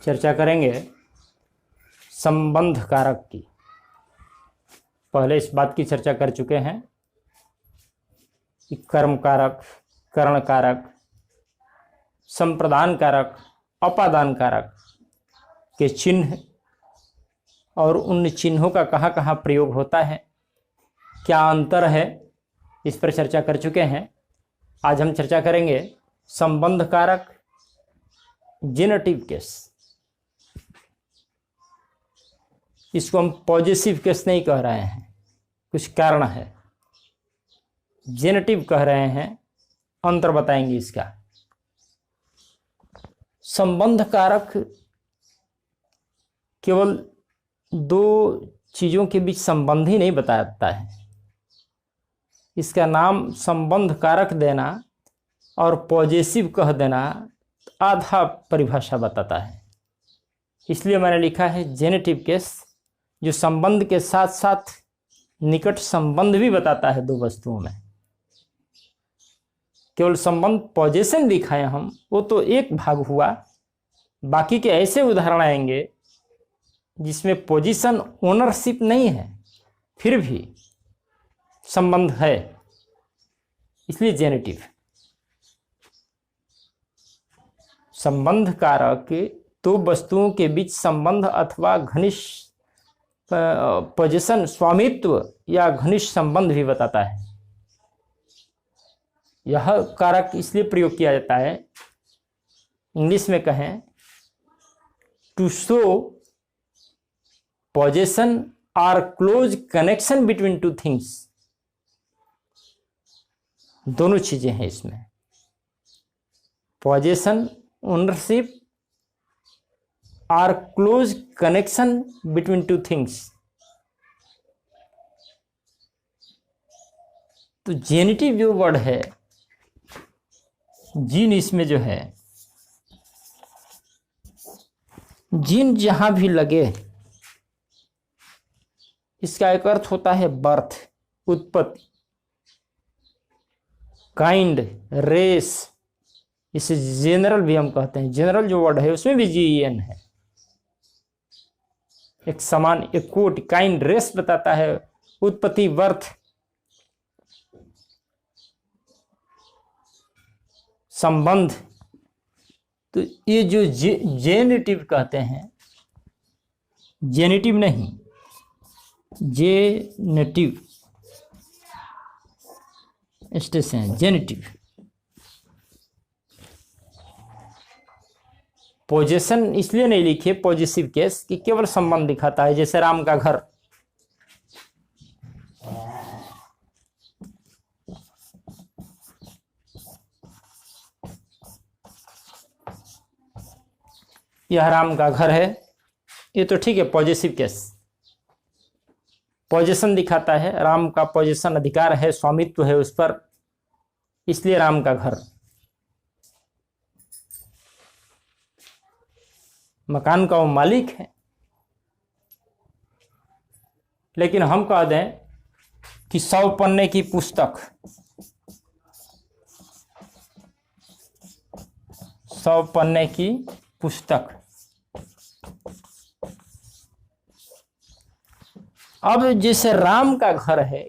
चर्चा करेंगे संबंध कारक की। पहले इस बात की चर्चा कर चुके हैं कि कर्म कारक, करण कारक, संप्रदान कारक, अपादान कारक के चिन्ह और उन चिन्हों का कहाँ कहाँ प्रयोग होता है, क्या अंतर है, इस पर चर्चा कर चुके हैं। आज हम चर्चा करेंगे संबंध कारक, जेनेटिव केस। इसको हम पॉजिटिव केस नहीं कह रहे हैं, कुछ कारण है। जेनेटिव कह रहे हैं, अंतर बताएंगे इसका। संबंध कारक केवल दो चीजों के बीच संबंध ही नहीं बताता है। इसका नाम संबंध कारक देना और पॉजिटिव कह देना आधा परिभाषा बताता है। इसलिए मैंने लिखा है जेनेटिव केस, जो संबंध के साथ साथ निकट संबंध भी बताता है दो वस्तुओं में। केवल संबंध पॉजिशन दिखाए हम, वो तो एक भाग हुआ। बाकी के ऐसे उदाहरण आएंगे जिसमें पोजीशन ओनरशिप नहीं है, फिर भी संबंध है, इसलिए जेनेटिव। संबंध कारक दो वस्तुओं के बीच संबंध अथवा घनिष्ठ पोजीशन, स्वामित्व या घनिष्ठ संबंध भी बताता है। यह कारक इसलिए प्रयोग किया जाता है, इंग्लिश में कहें टू शो पोजीशन और close connection between two things. दोनों चीजें हैं इसमें, पोजीशन, ओनरशिप और close connection between two things. तो जेनेटिव जो वर्ड है, जीन, इसमें जो है जीन जहां भी लगे, इसका एक अर्थ होता है बर्थ, उत्पत्ति, काइंड, रेस। इसे जनरल भी हम कहते हैं। जनरल जो वर्ड है उसमें भी जीएन है। एक समान, एक कोट, काइंड, रेस बताता है, उत्पत्ति, बर्थ, संबंध। तो ये जो जेनेटिव कहते हैं, जेनेटिव नहीं, जेनेटिव स्टेशन, जेनेटिव। पोजीशन इसलिए नहीं लिखे पॉजिटिव केस कि केवल संबंध दिखाता है, जैसे राम का घर। यह राम का घर है, ये तो ठीक है, पॉजिटिव केस। पोजीशन दिखाता है, राम का पोजीशन, अधिकार है, स्वामित्व है उस पर, इसलिए राम का घर। मकान का वो मालिक है। लेकिन हम कह दें कि 100 पन्ने की पुस्तक, 100 पन्ने की पुस्तक। अब जैसे राम का घर है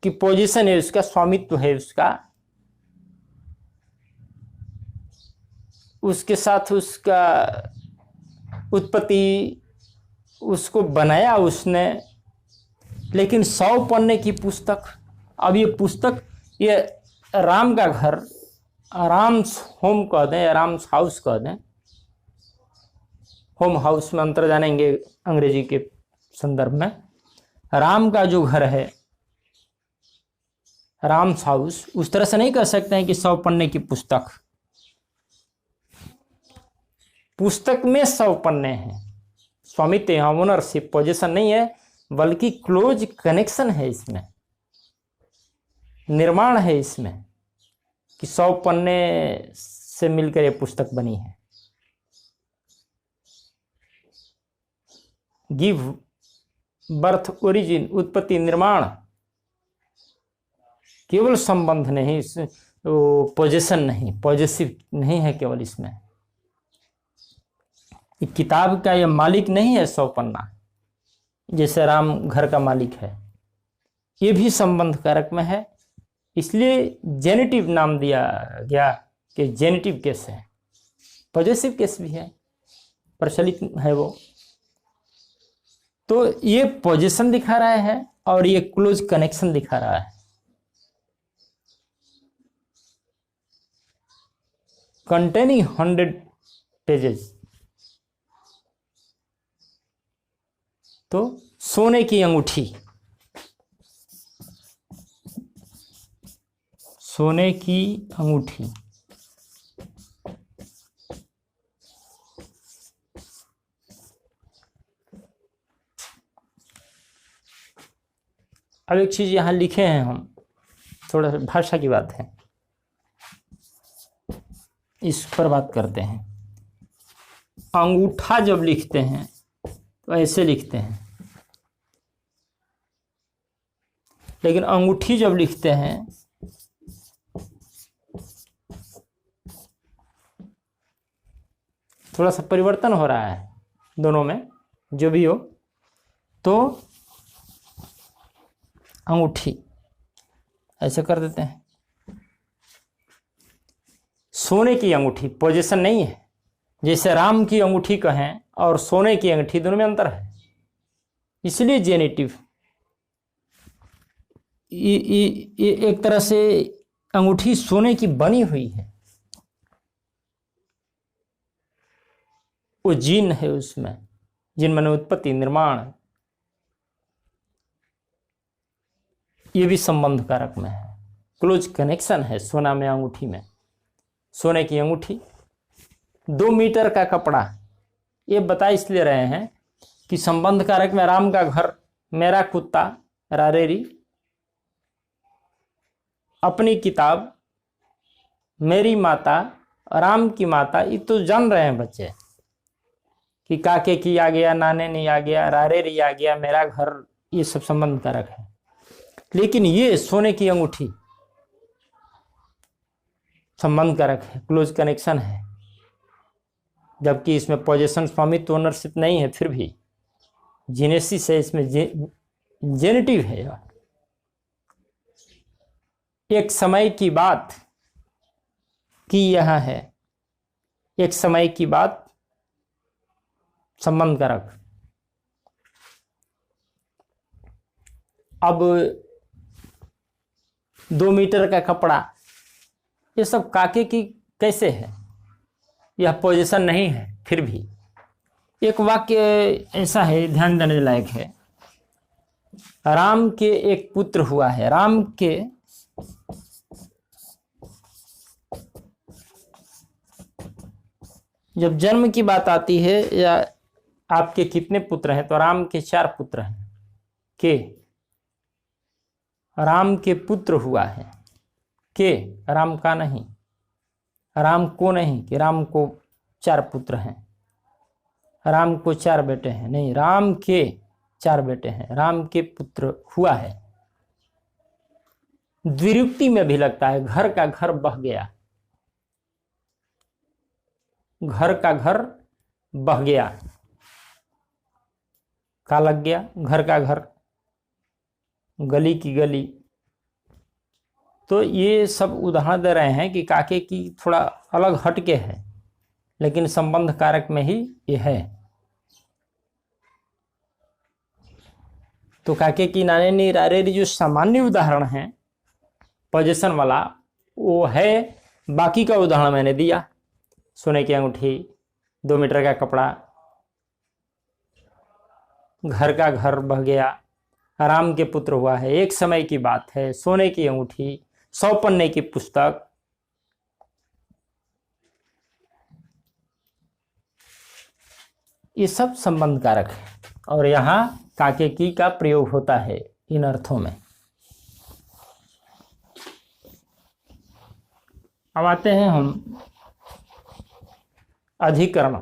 कि पोजीशन है उसका, स्वामित्व है उसका, उसके साथ उसका उत्पत्ति, उसको बनाया उसने। लेकिन 100 पन्ने की पुस्तक, अब ये पुस्तक, ये राम का घर, राम्स होम कह दें, राम्स हाउस कह दें। होम हाउस में अंतर जानेंगे अंग्रेजी के संदर्भ में। राम का जो घर है, राम्स हाउस, उस तरह से नहीं कह सकते हैं कि 100 पन्ने की पुस्तक। पुस्तक में 100 पन्ने हैं, स्वामित्व, ओनरशिप, पोजीशन नहीं है, बल्कि क्लोज कनेक्शन है इसमें, निर्माण है इसमें कि 100 पन्ने से मिलकर ये पुस्तक बनी है। गिव, बर्थ, ओरिजिन, उत्पत्ति, निर्माण, केवल संबंध नहीं, पोजीशन नहीं, पॉजिटिव नहीं है केवल इसमें। ये किताब का ये मालिक नहीं है 100 पन्ना, जैसे राम घर का मालिक है। ये भी संबंध कारक में है, इसलिए जेनेटिव नाम दिया गया कि जेनेटिव केस है। पॉजेसिव केस भी है, प्रचलित है वो। तो ये पोजीशन दिखा रहा है और ये क्लोज कनेक्शन दिखा रहा है। Containing 100 pages. तो सोने की अंगूठी, सोने की अंगूठी। अब एक चीज यहां लिखे हैं हम, थोड़ा भाषा की बात है, इस पर बात करते हैं। अंगूठा जब लिखते हैं तो ऐसे लिखते हैं, लेकिन अंगूठी जब लिखते हैं थोड़ा सा परिवर्तन हो रहा है दोनों में, जो भी हो। तो अंगूठी ऐसे कर देते हैं। सोने की अंगूठी पोजीशन नहीं है, जैसे राम की अंगूठी कहें और सोने की अंगूठी, दोनों में अंतर है, इसलिए जेनेटिव। ये एक तरह से अंगूठी सोने की बनी हुई है, वो जीन है उसमें, जीन माने उत्पत्ति, निर्माण। ये भी संबंध कारक में है, क्लोज कनेक्शन है सोना में अंगूठी में। सोने की अंगूठी, 2 मीटर का कपड़ा, ये बता इसलिए रहे हैं कि संबंध कारक में राम का घर, मेरा कुत्ता रारेरी, अपनी किताब, मेरी माता, राम की माता। ये तो जान रहे हैं बच्चे कि काके की आ गया, नाने नहीं आ गया, रारेरी आ गया, मेरा घर, ये सब संबंध कारक है। लेकिन ये सोने की अंगूठी संबंध कारक है, क्लोज कनेक्शन है, जबकि इसमें पोजेशन, स्वामित्व, ओनरशिप नहीं है, फिर भी जीनेसिस है इसमें, जेनेटिव है। एक समय की बात की यह है, एक समय की बात संबंध कारक। अब 2 मीटर का कपड़ा, ये सब काके की कैसे है, यह पोजीशन नहीं है। फिर भी एक वाक्य ऐसा है, ध्यान देने लायक है। राम के एक पुत्र हुआ है, राम के जब जन्म की बात आती है या आपके कितने पुत्र हैं, तो राम के 4 पुत्र हैं। के राम के पुत्र हुआ है, के राम का नहीं, राम को नहीं, कि राम को 4 पुत्र हैं, राम को 4 बेटे हैं, नहीं, राम के 4 बेटे हैं, राम के पुत्र हुआ है। द्विरुक्ति में भी लगता है, घर का घर बह गया, घर का घर बह गया, का लग गया, घर का घर, गली की गली। तो ये सब उदाहरण दे रहे हैं कि काके की थोड़ा अलग हटके है, लेकिन संबंध कारक में ही ये है। तो काके की, नाने नी, रारेरी जो सामान्य उदाहरण है पोजीशन वाला, वो है। बाकी का उदाहरण मैंने दिया, सोने की अंगूठी, 2 मीटर का कपड़ा, घर का घर बह गया, राम के पुत्र हुआ है, एक समय की बात है, सोने की अंगूठी, 100 पन्ने की पुस्तक। ये सब संबंध कारक है, और यहां काके की का प्रयोग होता है इन अर्थों में। अब आते हैं हम अधिकरण।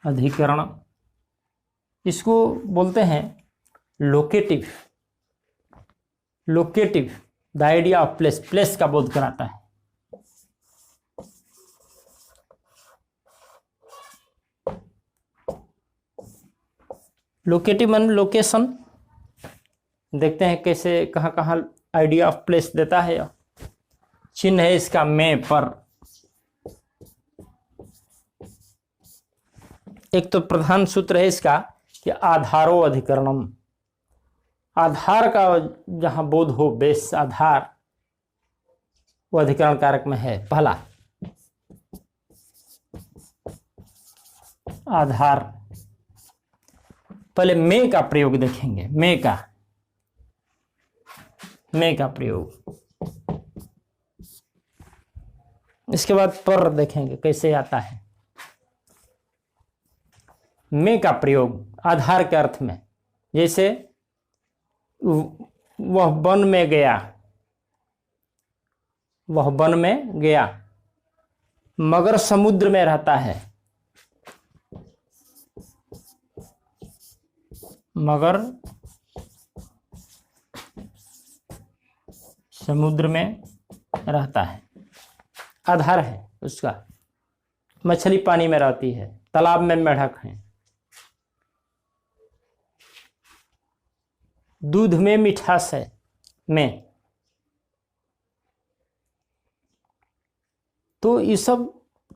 अधिकरण, इसको बोलते हैं locative. Locative the idea of place, place का बोध कराता है। लोकेटिव मान लोकेशन, देखते हैं कैसे कहाँ कहाँ आइडिया ऑफ प्लेस देता है। चिन्ह है इसका में पर। एक तो प्रधान सूत्र है इसका कि आधारो अधिकरणम, आधार का जहां बोध हो, बेस आधार, वो अधिकरण कारक में है। पहला आधार, पहले में का प्रयोग देखेंगे, में का प्रयोग, इसके बाद पर देखेंगे कैसे आता है। में का प्रयोग आधार के अर्थ में, जैसे वह वन में गया, वह वन में गया, मगर समुद्र में रहता है, मगर समुद्र में रहता है, आधार है उसका। मछली पानी में रहती है, तालाब में मेढक है। दूध में मिठास है, में। तो ये सब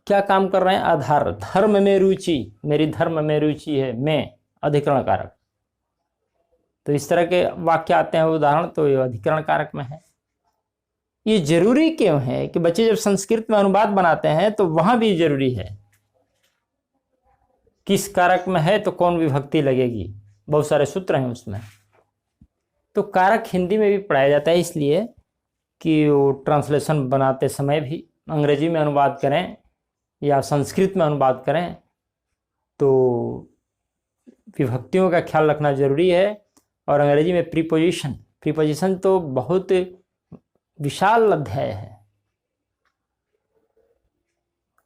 क्या काम कर रहे हैं? आधार। धर्म में रुचि, मेरी धर्म में रुचि है, में अधिकरण कारक। तो इस तरह के वाक्य आते हैं उदाहरण, तो ये अधिकरण कारक में है। ये जरूरी क्यों है कि बच्चे जब संस्कृत में अनुवाद बनाते हैं तो वहां भी जरूरी है किस कारक में है तो कौन विभक्ति लगेगी, बहुत सारे सूत्र हैं उसमें। तो कारक हिंदी में भी पढ़ाया जाता है, इसलिए कि वो ट्रांसलेशन बनाते समय भी अंग्रेजी में अनुवाद करें या संस्कृत में अनुवाद करें तो विभक्तियों का ख्याल रखना जरूरी है। और अंग्रेजी में प्रीपोजिशन तो बहुत विशाल अध्याय है,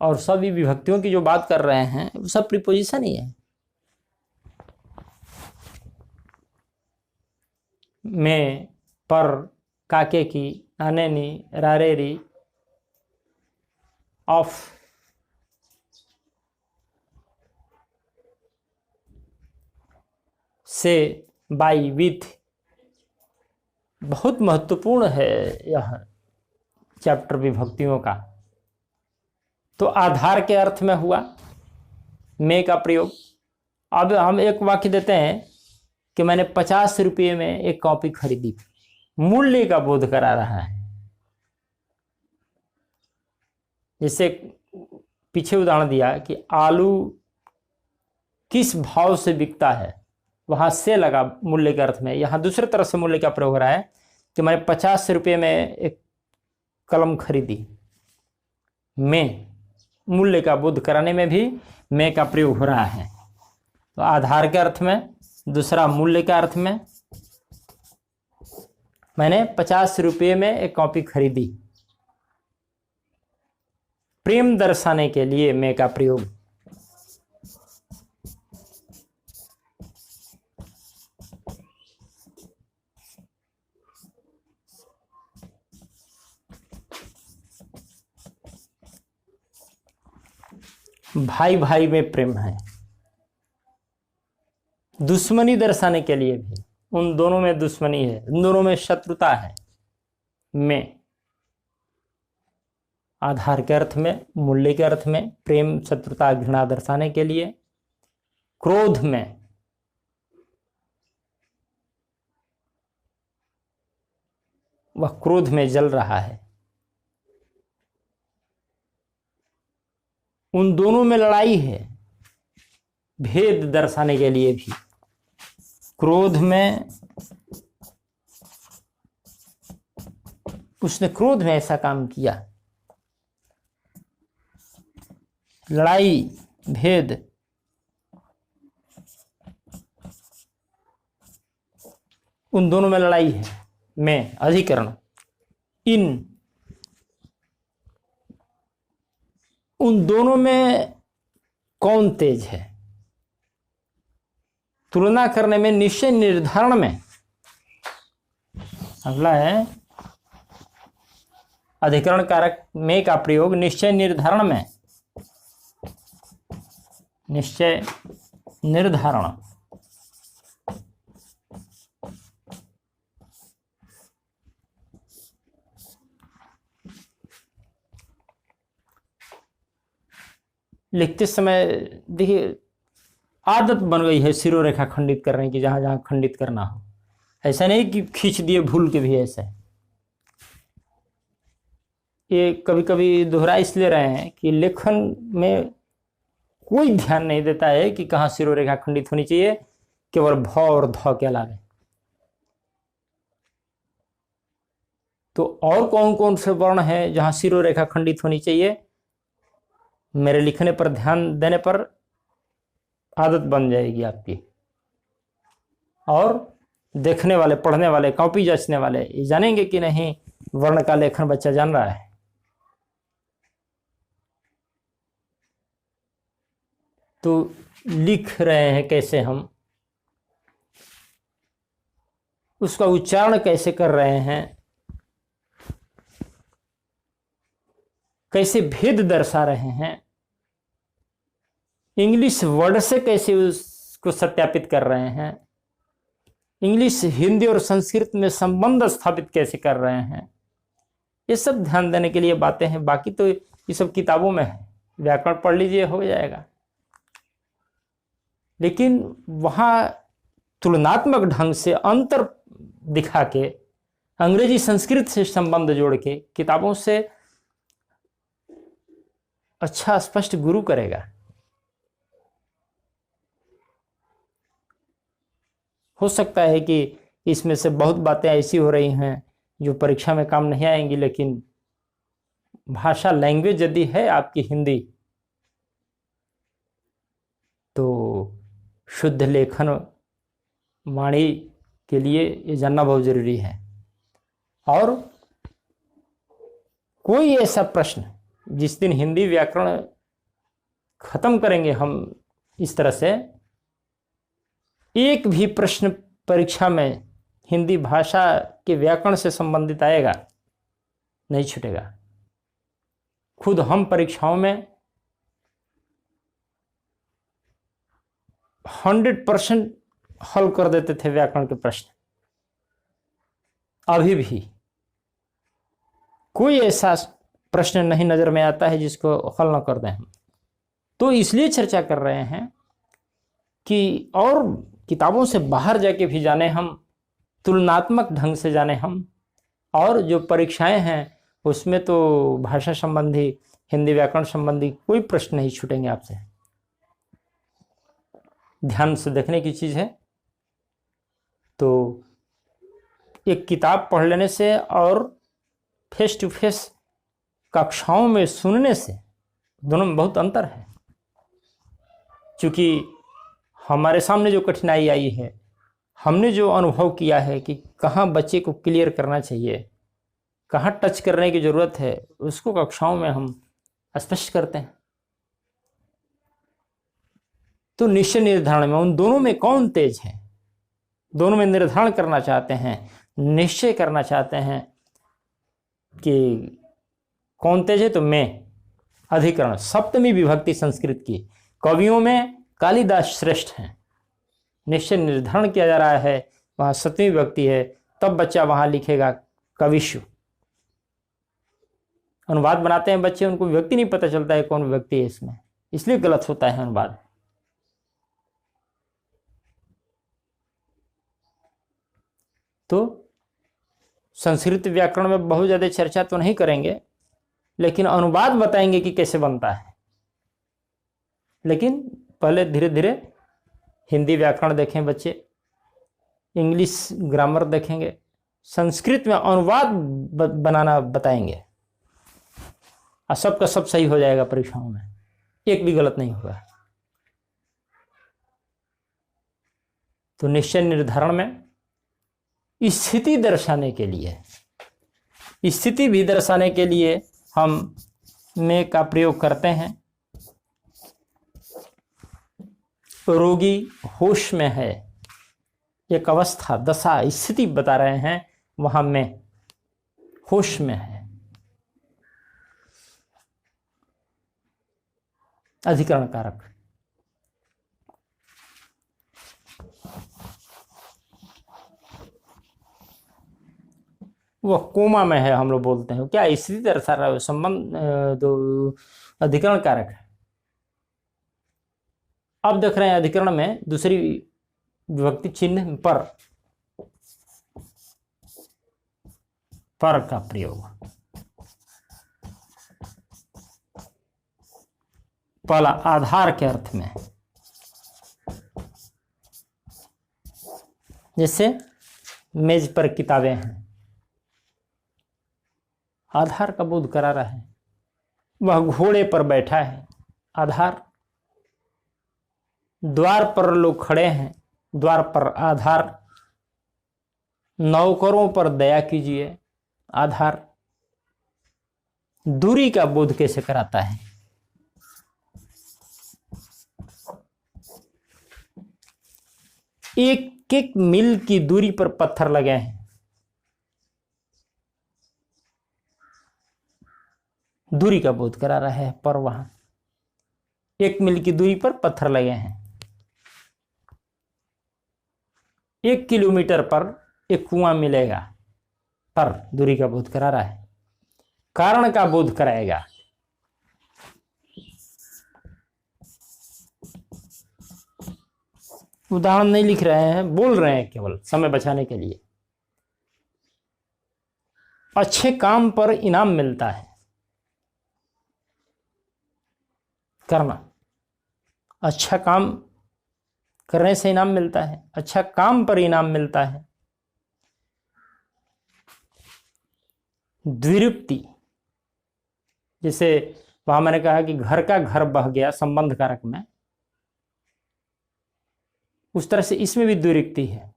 और सभी विभक्तियों की जो बात कर रहे हैं वो सब प्रीपोजिशन ही है। में, पर, काके की, आने नी, रारेरी, ऑफ, से, बाई, विथ, बहुत महत्वपूर्ण है यह चैप्टर विभक्तियों का। तो आधार के अर्थ में हुआ में का प्रयोग। अब हम एक वाक्य देते हैं कि मैंने 50 रुपये में एक कॉपी खरीदी, मूल्य का बोध करा रहा है। जैसे पीछे उदाहरण दिया कि आलू किस भाव से बिकता है, वहां से लगा मूल्य के अर्थ में। यहां दूसरे तरह से मूल्य का प्रयोग हो रहा है कि मैंने 50 रुपये में एक कलम खरीदी। में, मूल्य का बोध कराने में भी में का प्रयोग हो रहा है। तो आधार के अर्थ में, दूसरा मूल्य के अर्थ में। मैंने 50 रुपये में एक कॉपी खरीदी, प्रेम दर्शाने के लिए में का प्रयोग। भाई भाई में प्रेम है, दुश्मनी दर्शाने के लिए भी, उन दोनों में दुश्मनी है, उन दोनों में शत्रुता है। में, आधार के अर्थ में, मूल्य के अर्थ में, प्रेम, शत्रुता, घृणा दर्शाने के लिए। क्रोध में, वह क्रोध में जल रहा है, उन दोनों में लड़ाई है, भेद दर्शाने के लिए भी। क्रोध में, उसने क्रोध में ऐसा काम किया, लड़ाई, भेद, उन दोनों में लड़ाई है। में, अधिकरण। इन, उन दोनों में कौन तेज है, तुलना करने में, निश्चय निर्धारण में अगला है अधिकरण कारक में का प्रयोग निश्चय निर्धारण में। निश्चय निर्धारण लिखते समय देखिए आदत बन गई है शिरोरेखा खंडित करने की, जहां जहां खंडित करना हो। ऐसा नहीं कि खींच दिए भूल के भी, ऐसा है। ये कभी कभी दोहरा इसलिए रहे हैं कि लेखन में कोई ध्यान नहीं देता है कि कहाँ शिरोरेखा खंडित होनी चाहिए, केवल भ और ध के अलावे। तो और कौन कौन से वर्ण है जहां शिरोरेखा खंडित होनी चाहिए, मेरे लिखने पर ध्यान देने पर आदत बन जाएगी आपकी। और देखने वाले, पढ़ने वाले, कॉपी जांचने वाले ये जानेंगे कि नहीं वर्ण का लेखन बच्चा जान रहा है। तो लिख रहे हैं कैसे, हम उसका उच्चारण कैसे कर रहे हैं, कैसे भेद दर्शा रहे हैं, इंग्लिश वर्ड से कैसे उसको सत्यापित कर रहे हैं, इंग्लिश हिंदी और संस्कृत में संबंध स्थापित कैसे कर रहे हैं, ये सब ध्यान देने के लिए बातें हैं। बाकी तो ये सब किताबों में है, व्याकरण पढ़ लीजिए हो जाएगा। लेकिन वहाँ तुलनात्मक ढंग से अंतर दिखा के, अंग्रेजी संस्कृत से संबंध जोड़ के किताबों से अच्छा स्पष्ट गुरु करेगा। हो सकता है कि इसमें से बहुत बातें ऐसी हो रही हैं जो परीक्षा में काम नहीं आएंगी, लेकिन भाषा, लैंग्वेज यदि है आपकी हिंदी, तो शुद्ध लेखन वाणी के लिए ये जानना बहुत जरूरी है। और कोई ऐसा प्रश्न, जिस दिन हिंदी व्याकरण खत्म करेंगे हम इस तरह से, एक भी प्रश्न परीक्षा में हिंदी भाषा के व्याकरण से संबंधित आएगा, नहीं छूटेगा। खुद हम परीक्षाओं में 100% हल कर देते थे व्याकरण के प्रश्न। अभी भी कोई ऐसा प्रश्न नहीं नजर में आता है जिसको हल न कर दें हम। तो इसलिए चर्चा कर रहे हैं कि और किताबों से बाहर जाके भी जाने हम, तुलनात्मक ढंग से जाने हम। और जो परीक्षाएं हैं उसमें तो भाषा संबंधी, हिंदी व्याकरण संबंधी कोई प्रश्न नहीं छूटेंगे आपसे। ध्यान से देखने की चीज है। तो एक किताब पढ़ लेने से और फेस टू फेस कक्षाओं में सुनने से दोनों में बहुत अंतर है। क्योंकि हमारे सामने जो कठिनाई आई है, हमने जो अनुभव किया है कि कहाँ बच्चे को क्लियर करना चाहिए, कहाँ टच करने की ज़रूरत है, उसको कक्षाओं में हम स्पष्ट करते हैं। तो निश्चय निर्धारण में उन दोनों में कौन तेज है, दोनों में निर्धारण करना चाहते हैं, निश्चय करना चाहते हैं कि कौन तेज है। तो मैं अधिकरण सप्तमी विभक्ति संस्कृत की कवियों में कालिदास श्रेष्ठ हैं। निश्चय निर्धारण किया जा रहा है, वहां सप्तमी विभक्ति है, तब बच्चा वहां लिखेगा कविशु। अनुवाद बनाते हैं बच्चे, उनको विभक्ति नहीं पता चलता है कौन विभक्ति है इसमें, इसलिए गलत होता है अनुवाद। तो संस्कृत व्याकरण में बहुत ज्यादा चर्चा तो नहीं करेंगे, लेकिन अनुवाद बताएंगे कि कैसे बनता है। लेकिन पहले धीरे धीरे हिंदी व्याकरण देखें बच्चे, इंग्लिश ग्रामर देखेंगे, संस्कृत में अनुवाद बनाना बताएंगे, और सबका सब सही हो जाएगा परीक्षाओं में, एक भी गलत नहीं होगा। तो निश्चय निर्धारण में स्थिति दर्शाने के लिए, स्थिति भी दर्शाने के लिए हम में का प्रयोग करते हैं। रोगी होश में है, एक अवस्था, दशा, स्थिति बता रहे हैं, वहां मैं होश में है। अधिकरण कारक। वह कोमा में है, हम लोग बोलते हैं क्या, इसी तरह सारा संबंध तो अधिकरण कारक है। अब देख रहे हैं अधिकरण में दूसरी विभक्ति चिन्ह पर का प्रयोग। पहला आधार के अर्थ में, जैसे मेज पर किताबें हैं, आधार का बोध करा रहा है। वह घोड़े पर बैठा है, आधार। द्वार पर लोग खड़े हैं, द्वार पर आधार। नौकरों पर दया कीजिए, आधार। दूरी का बोध कैसे कराता है? एक एक मील की दूरी पर पत्थर लगे हैं, दूरी का बोध करा रहा है। पर वहां 1 मील की दूरी पर पत्थर लगे हैं। 1 किलोमीटर पर एक कुआं मिलेगा, पर दूरी का बोध करा रहा है। कारण का बोध कराएगा। उदाहरण नहीं लिख रहे हैं, बोल रहे हैं केवल समय बचाने के लिए। अच्छे काम पर इनाम मिलता है, करना। अच्छा काम करने से इनाम मिलता है, अच्छा काम पर इनाम मिलता है। द्विरुक्ति, जैसे वहां मैंने कहा कि घर का घर बह गया संबंध कारक में, उस तरह से इसमें भी द्विरुक्ति है।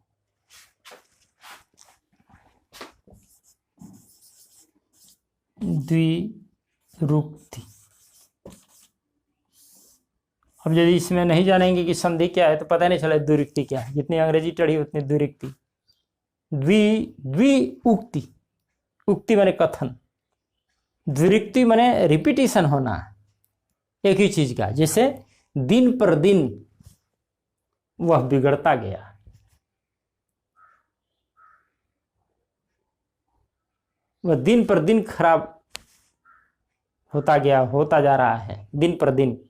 द्विरुक्ति। अब यदि इसमें नहीं जानेंगे कि संधि क्या है तो पता नहीं चला द्विरुक्ति क्या है। जितनी अंग्रेजी चढ़ी उतनी द्विरुक्ति। द्विउक्ति, उक्ति माने कथन, द्विरुक्ति माने रिपीटिशन होना एक ही चीज का। जैसे दिन पर दिन वह बिगड़ता गया, वह दिन पर दिन खराब होता गया, होता जा रहा है दिन पर दिन।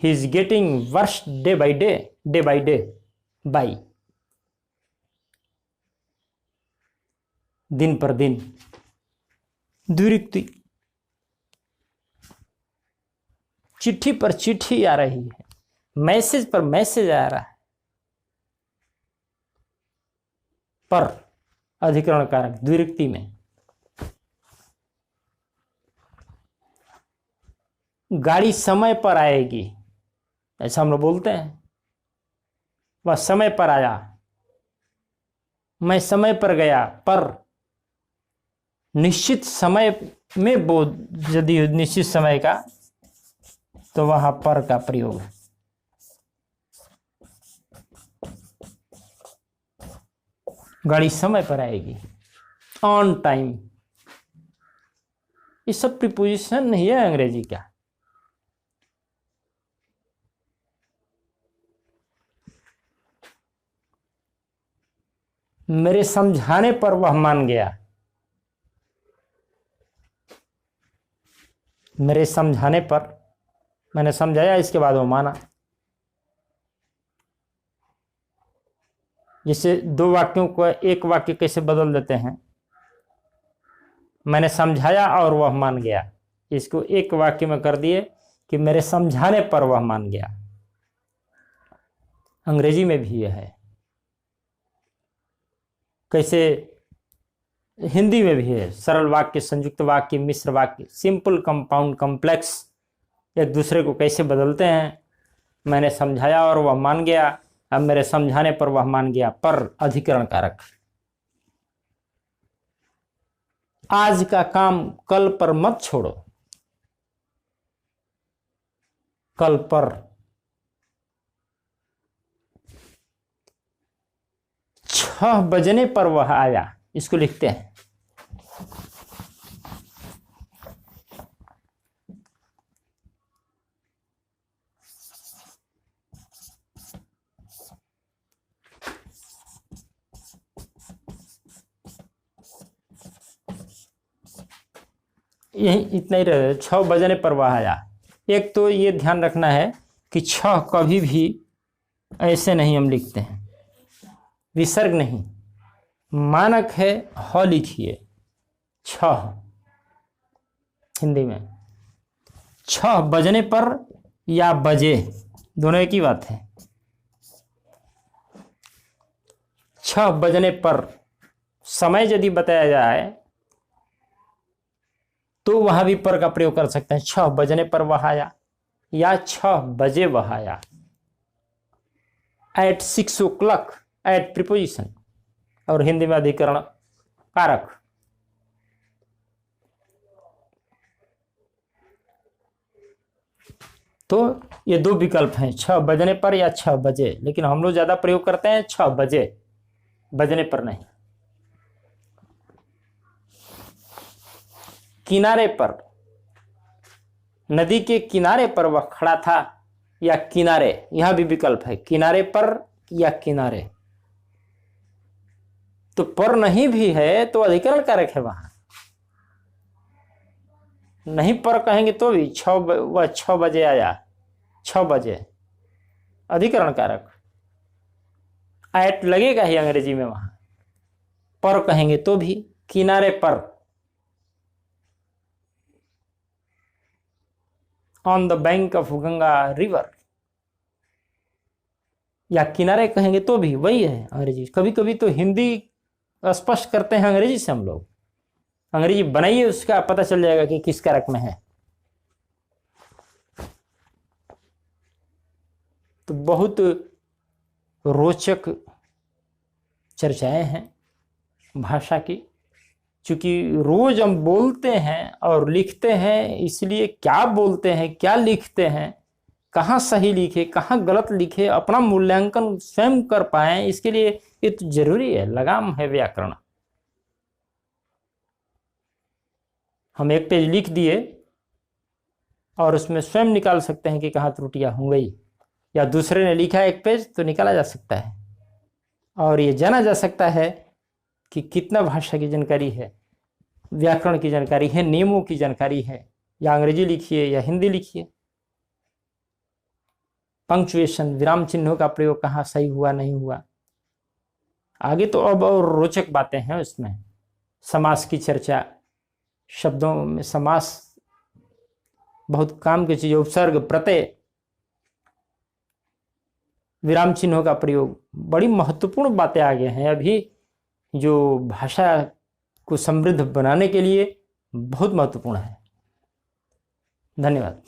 He is getting worse day by day, day by day, by, दिन पर दिन। द्विरुक्ति। चिट्ठी पर चिट्ठी आ रही है, मैसेज पर मैसेज आ रहा है, पर अधिकरण कारक द्विरुक्ति में। गाड़ी समय पर आएगी, ऐसा हम लोग बोलते हैं। वह समय पर आया, मैं समय पर गया, पर निश्चित समय में यदि निश्चित समय का, तो वहां पर का प्रयोग है। गाड़ी समय पर आएगी, ऑन टाइम। ये सब प्रीपोजिशन नहीं है अंग्रेजी का। मेरे समझाने पर वह मान गया, मेरे समझाने पर, मैंने समझाया इसके बाद वो माना। जैसे 2 वाक्यों को एक वाक्य कैसे बदल देते हैं, मैंने समझाया और वह मान गया, इसको एक वाक्य में कर दिए कि मेरे समझाने पर वह मान गया। अंग्रेजी में भी यह है, कैसे हिंदी में भी है। सरल वाक्य, संयुक्त वाक्य, मिश्र वाक्य, सिंपल, कंपाउंड, कॉम्प्लेक्स, एक दूसरे को कैसे बदलते हैं। मैंने समझाया और वह मान गया, अब मेरे समझाने पर वह मान गया, पर अधिकरण कारक। आज का काम कल पर मत छोड़ो, कल पर 6 बजने पर वह आया, इसको लिखते हैं। यही इतना ही रहे, 6 बजने पर वह आया। एक तो ये ध्यान रखना है कि 6 कभी भी ऐसे नहीं हम लिखते हैं, विसर्ग नहीं। मानक है ह लिखिए, 6 हिंदी में। 6 बजने पर या बजे, दोनों एक ही बात है। 6 बजने पर समय यदि बताया जाए तो वहां भी पर का प्रयोग कर सकते हैं। 6 बजने पर वह आया या 6 बजे वह आया। एट 6 o'clock, एट प्रीपोजिशन और हिंदी में अधिकरण कारक। तो ये 2 विकल्प हैं, 6 बजने पर या 6 बजे, लेकिन हम लोग ज्यादा प्रयोग करते हैं 6 बजे, बजने पर नहीं। किनारे पर, नदी के किनारे पर वह खड़ा था या किनारे, यहां भी विकल्प है, किनारे पर या किनारे। तो पर नहीं भी है तो अधिकरण कारक है वहां, नहीं पर कहेंगे तो भी वह 6 बजे आया, 6 बजे, अधिकरण कारक। एट लगेगा ही अंग्रेजी में वहां, पर कहेंगे तो भी। किनारे पर, on the bank of Ganga river, या किनारे कहेंगे तो भी वही है अंग्रेजी। कभी कभी तो हिंदी स्पष्ट करते हैं अंग्रेजी से हम लोग, अंग्रेजी बनाइए, उसका पता चल जाएगा कि किस कारक में है। तो बहुत रोचक चर्चाएं हैं भाषा की, क्योंकि रोज हम बोलते हैं और लिखते हैं, इसलिए क्या बोलते हैं क्या लिखते हैं, कहाँ सही लिखे कहाँ गलत लिखे, अपना मूल्यांकन स्वयं कर पाए, इसके लिए ये तो जरूरी है, लगाम है व्याकरण। हम एक पेज लिख दिए और उसमें स्वयं निकाल सकते हैं कि कहाँ त्रुटियां हो गई, या दूसरे ने लिखा एक पेज तो निकाला जा सकता है, और ये जाना जा सकता है कि कितना भाषा की जानकारी है, व्याकरण की जानकारी है, नियमों की जानकारी है। या अंग्रेजी लिखिए या हिंदी लिखिए, पंक्चुएशन, विराम चिन्हों का प्रयोग कहाँ सही हुआ नहीं हुआ। आगे तो अब और रोचक बातें हैं उसमें, समास की चर्चा, शब्दों में समास बहुत काम की चीज, उपसर्ग प्रत्यय, विराम चिन्हों का प्रयोग, बड़ी महत्वपूर्ण बातें आगे हैं अभी, जो भाषा को समृद्ध बनाने के लिए बहुत महत्वपूर्ण है। धन्यवाद।